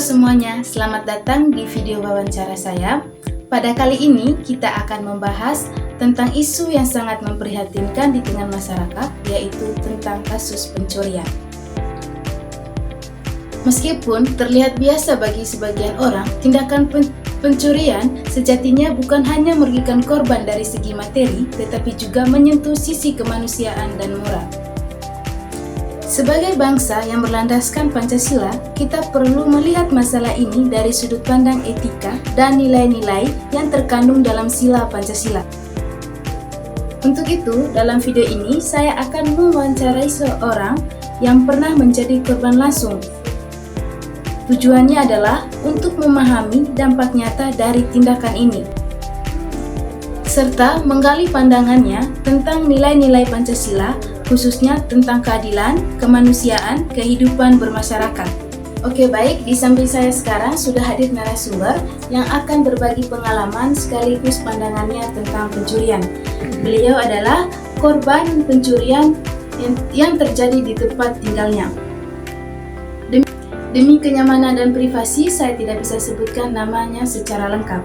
semuanya, selamat datang di video wawancara saya. Pada kali ini kita akan membahas tentang isu yang sangat memprihatinkan di tengah masyarakat, yaitu tentang kasus pencurian. Meskipun terlihat biasa bagi sebagian orang, tindakan pencurian sejatinya bukan hanya merugikan korban dari segi materi, tetapi juga menyentuh sisi kemanusiaan dan moral. Sebagai bangsa yang berlandaskan Pancasila, kita perlu melihat masalah ini dari sudut pandang etika dan nilai-nilai yang terkandung dalam sila Pancasila. Untuk itu, dalam video ini saya akan mewawancarai seorang yang pernah menjadi korban langsung. Tujuannya adalah untuk memahami dampak nyata dari tindakan ini, serta menggali pandangannya tentang nilai-nilai Pancasila, khususnya tentang keadilan, kemanusiaan, kehidupan bermasyarakat. Oke, baik, di samping saya sekarang sudah hadir narasumber yang akan berbagi pengalaman sekaligus pandangannya tentang pencurian. Beliau adalah korban pencurian yang terjadi di tempat tinggalnya. Demi kenyamanan dan privasi, saya tidak bisa sebutkan namanya secara lengkap.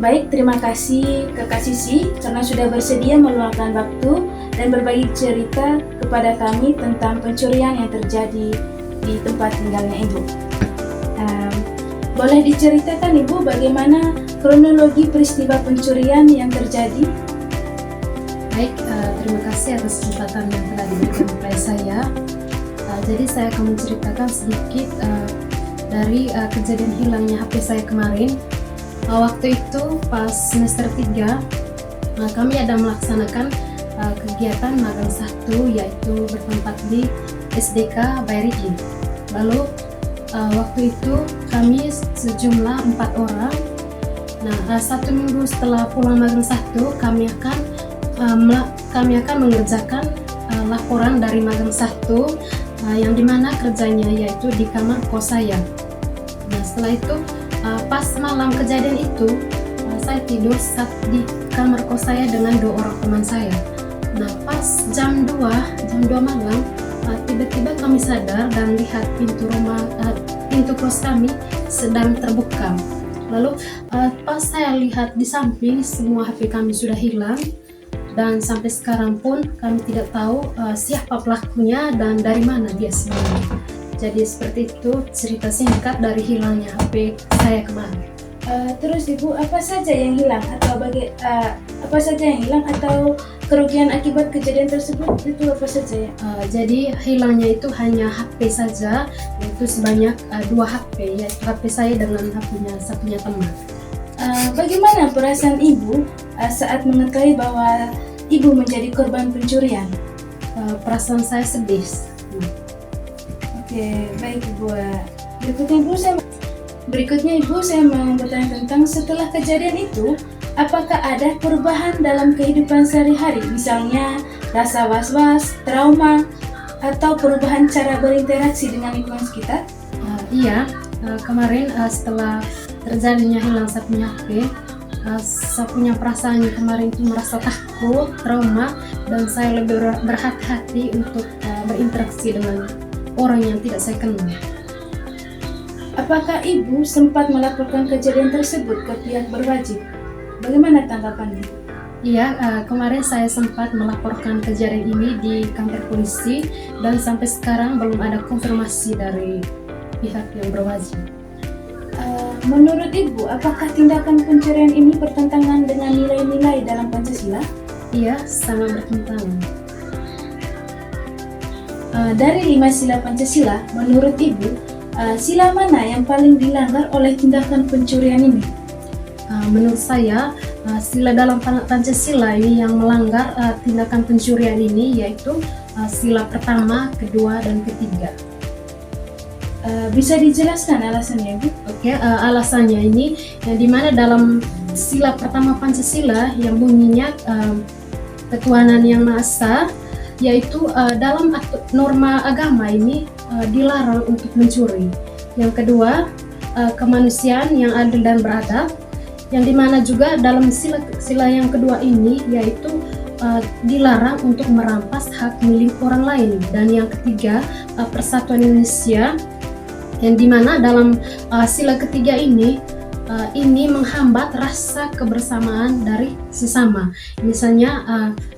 Baik, terima kasih Kakak Sisi karena sudah bersedia meluangkan waktu dan berbagi cerita kepada kami tentang pencurian yang terjadi di tempat tinggalnya Ibu. Boleh diceritakan Ibu bagaimana kronologi peristiwa pencurian yang terjadi? Baik, terima kasih atas kesempatan yang telah diberikan kepada saya. Jadi saya akan menceritakan sedikit dari kejadian hilangnya HP saya kemarin. Waktu itu pas semester 3 kami ada melaksanakan kegiatan magang 1, yaitu bertempat di SDK Bairiki. Lalu waktu itu kami sejumlah 4 orang. Nah, 1 minggu setelah pulang magang 1 kami akan mengerjakan laporan dari magang 1 yang dimana kerjanya yaitu di kamar kos saya. Nah, setelah itu pas malam kejadian itu saya tidur di kamar kos saya dengan 2 orang teman saya. Nah, pas jam 2 malam tiba-tiba kami sadar dan lihat pintu kos kami sedang terbuka. Lalu pas saya lihat di samping, semua HP kami sudah hilang dan sampai sekarang pun kami tidak tahu siapa pelakunya dan dari mana dia sebenarnya. Jadi seperti itu cerita singkat dari hilangnya HP saya kemarin. Terus Ibu, apa saja yang hilang atau kerugian akibat kejadian tersebut itu apa saja ya? Jadi hilangnya itu hanya HP saja, yaitu sebanyak 2 HP, yaitu HP saya dengan HP-nya satunya teman. Bagaimana perasaan Ibu saat mengetahui bahwa Ibu menjadi korban pencurian? Perasaan saya sedih. Oke, baik Ibu. Berikutnya Ibu, saya mau bertanya tentang setelah kejadian itu, apakah ada perubahan dalam kehidupan sehari-hari? Misalnya rasa was-was, trauma, atau perubahan cara berinteraksi dengan lingkungan sekitar? Iya, kemarin setelah terjadinya hilang satunya HP, saya punya perasaan kemarin itu merasa takut, trauma, dan saya lebih berhati-hati untuk berinteraksi dengan orang yang tidak saya kenal. Apakah Ibu sempat melaporkan kejadian tersebut ke pihak berwajib? Bagaimana tanggapan Ibu? Iya, kemarin saya sempat melaporkan kejadian ini di kantor polisi dan sampai sekarang belum ada konfirmasi dari pihak yang berwajib. Menurut Ibu, apakah tindakan pencurian ini bertentangan dengan nilai-nilai dalam Pancasila? Iya, sangat bertentangan. Dari 5 sila Pancasila, menurut Ibu, sila mana yang paling dilanggar oleh tindakan pencurian ini? Menurut saya, sila dalam Pancasila ini yang melanggar tindakan pencurian ini yaitu sila pertama, kedua, dan ketiga. Bisa dijelaskan alasannya, Bu? Oke, alasannya ini yang dimana dalam sila pertama Pancasila yang bunyinya ketuhanan yang Maha Esa, yaitu dalam norma agama ini dilarang untuk mencuri. Yang kedua, kemanusiaan yang adil dan beradab, yang dimana juga dalam sila yang kedua ini yaitu dilarang untuk merampas hak milik orang lain. Dan yang ketiga, persatuan Indonesia, yang dimana dalam sila ketiga ini menghambat rasa kebersamaan dari sesama. Misalnya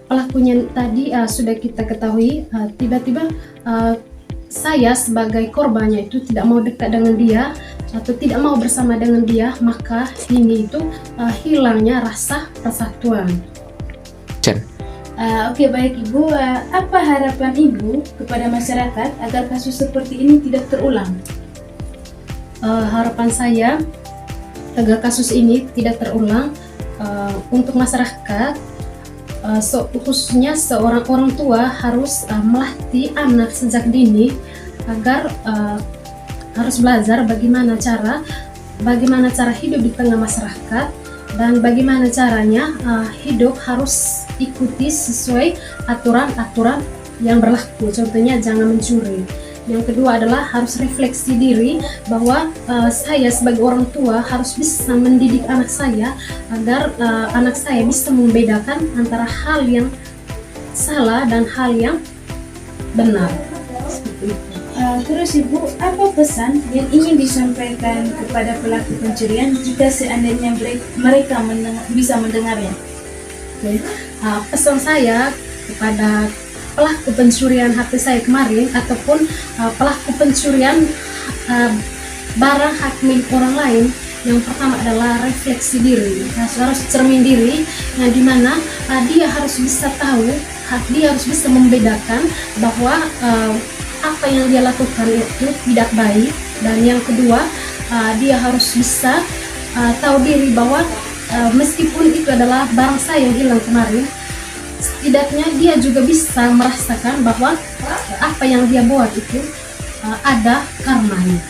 pelakunya tadi sudah kita ketahui, tiba-tiba saya sebagai korbannya itu tidak mau dekat dengan dia atau tidak mau bersama dengan dia, maka ini itu hilangnya rasa persatuan. Oke, baik Ibu, apa harapan Ibu kepada masyarakat agar kasus seperti ini tidak terulang? Harapan saya agar kasus ini tidak terulang, untuk masyarakat, khususnya seorang orang tua harus melatih anak sejak dini agar harus belajar bagaimana cara hidup di tengah masyarakat dan bagaimana caranya hidup harus ikuti sesuai aturan-aturan yang berlaku. Contohnya jangan mencuri. Yang kedua adalah harus refleksi diri bahwa saya sebagai orang tua harus bisa mendidik anak saya agar anak saya bisa membedakan antara hal yang salah dan hal yang benar. Seperti itu. Terus Ibu, apa pesan yang ingin disampaikan kepada pelaku pencurian jika seandainya mereka bisa mendengarnya? Oke. Pesan saya kepada pelaku pencurian HP saya kemarin ataupun pelaku pencurian barang hak milik orang lain, yang pertama adalah refleksi diri. Harus cermin diri, yang dimana dia harus bisa tahu, dia harus bisa membedakan bahwa apa yang dia lakukan itu tidak baik. Dan yang kedua, dia harus bisa tahu diri bahwa meskipun itu adalah barang saya yang hilang kemarin, setidaknya dia juga bisa merasakan bahwa apa yang dia buat itu ada karmanya.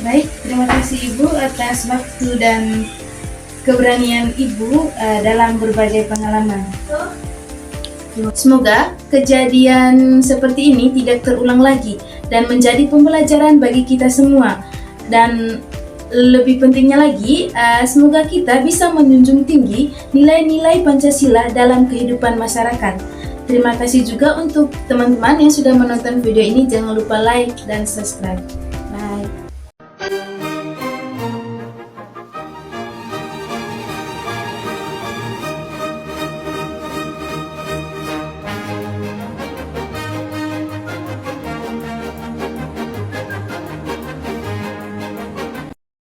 Baik, terima kasih Ibu atas waktu dan keberanian Ibu dalam berbagai pengalaman. Semoga kejadian seperti ini tidak terulang lagi dan menjadi pembelajaran bagi kita semua. Dan lebih pentingnya lagi, semoga kita bisa menjunjung tinggi nilai-nilai Pancasila dalam kehidupan masyarakat. Terima kasih juga untuk teman-teman yang sudah menonton video ini. Jangan lupa like dan subscribe.